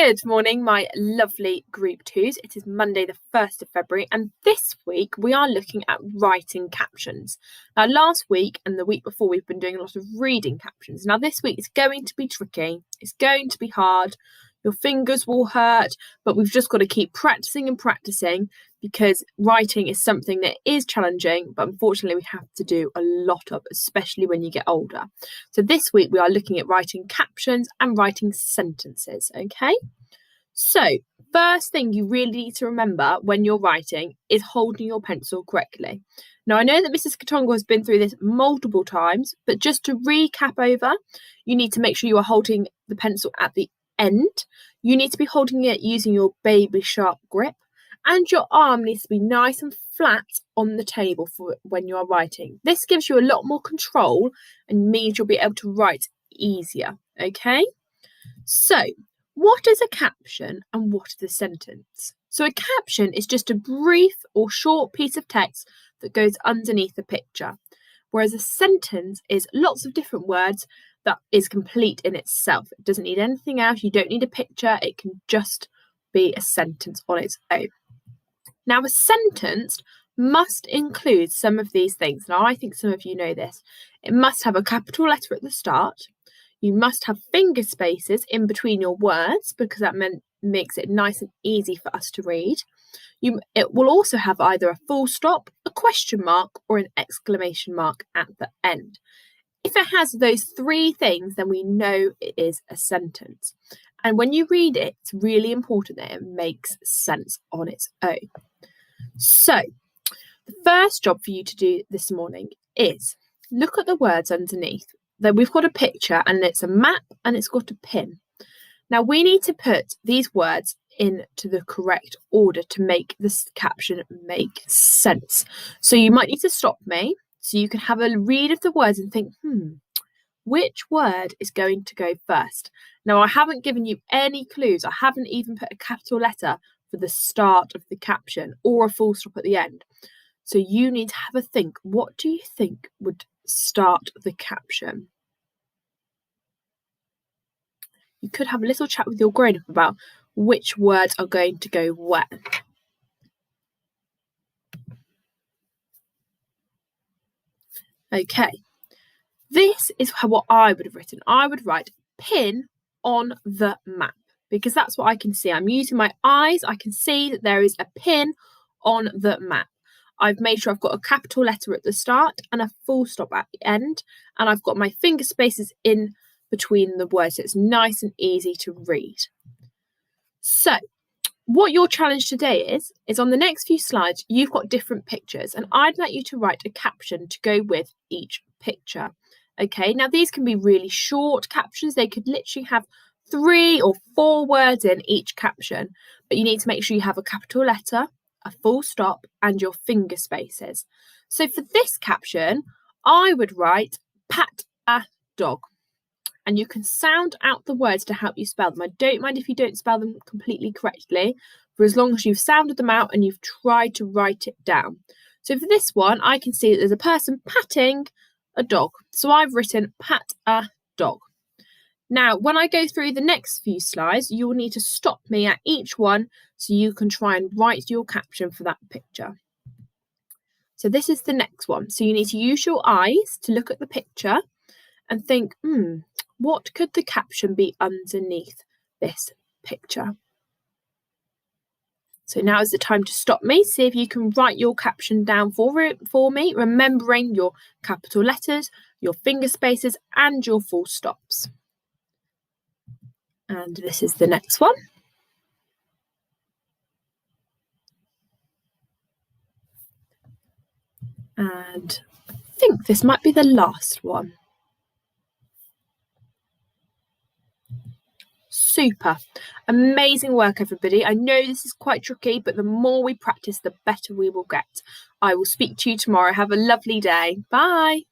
Good morning, my lovely Group 2s. It is Monday the 1st of February, and this week we are looking at writing captions. Now, last week and the week before, we've been doing a lot of reading captions. Now, this week is going to be tricky. It's going to be hard. Your fingers will hurt, but we've just got to keep practicing and practicing because writing is something that is challenging, but unfortunately we have to do a lot of, especially when you get older. So this week we are looking at writing captions and writing sentences, okay? So first thing you really need to remember when you're writing is holding your pencil correctly. Now, I know that Mrs. Katongo has been through this multiple times, but just to recap over, you need to make sure you are holding the pencil at the end. You need to be holding it using your baby sharp grip, and your arm needs to be nice and flat on the table for when you are writing. This gives you a lot more control and means you'll be able to write easier, okay? So, what is a caption and what is a sentence? So a caption is just a brief or short piece of text that goes underneath a picture, whereas a sentence is lots of different words that is complete in itself. It doesn't need anything else. You don't need a picture. It can just be a sentence on its own. Now, a sentence must include some of these things. Now, I think some of you know this. It must have a capital letter at the start. You must have finger spaces in between your words because that makes it nice and easy for us to read. It will also have either a full stop, a question mark, or an exclamation mark at the end. If it has those three things, then we know it is a sentence. And when you read it, it's really important that it makes sense on its own. So, the first job for you to do this morning is look at the words underneath. Then we've got a picture and it's a map and it's got a pin. Now, we need to put these words into the correct order to make this caption make sense. So you might need to stop me so you can have a read of the words and think, which word is going to go first? Now, I haven't given you any clues. I haven't even put a capital letter for the start of the caption or a full stop at the end. So you need to have a think. What do you think would start the caption? You could have a little chat with your grown-up about which words are going to go where. Okay, this is what I would have written. I would write pin on the map because that's what I can see. I'm using my eyes. I can see that there is a pin on the map. I've made sure I've got a capital letter at the start and a full stop at the end, and I've got my finger spaces in between the words so it's nice and easy to read. So, what your challenge today is on the next few slides, you've got different pictures, and I'd like you to write a caption to go with each picture. Okay, now these can be really short captions. They could literally have 3 or 4 words in each caption, but you need to make sure you have a capital letter, a full stop, and your finger spaces. So for this caption, I would write pat a dog. And you can sound out the words to help you spell them. I don't mind if you don't spell them completely correctly, for as long as you've sounded them out and you've tried to write it down. So for this one, I can see that there's a person patting a dog. So I've written pat a dog. Now, when I go through the next few slides, you'll need to stop me at each one so you can try and write your caption for that picture. So this is the next one. So you need to use your eyes to look at the picture and think, what could the caption be underneath this picture? So now is the time to stop me. See if you can write your caption down for me, remembering your capital letters, your finger spaces, and your full stops. And this is the next one. And I think this might be the last one. Super. Amazing work, everybody. I know this is quite tricky, but the more we practice, the better we will get. I will speak to you tomorrow. Have a lovely day. Bye.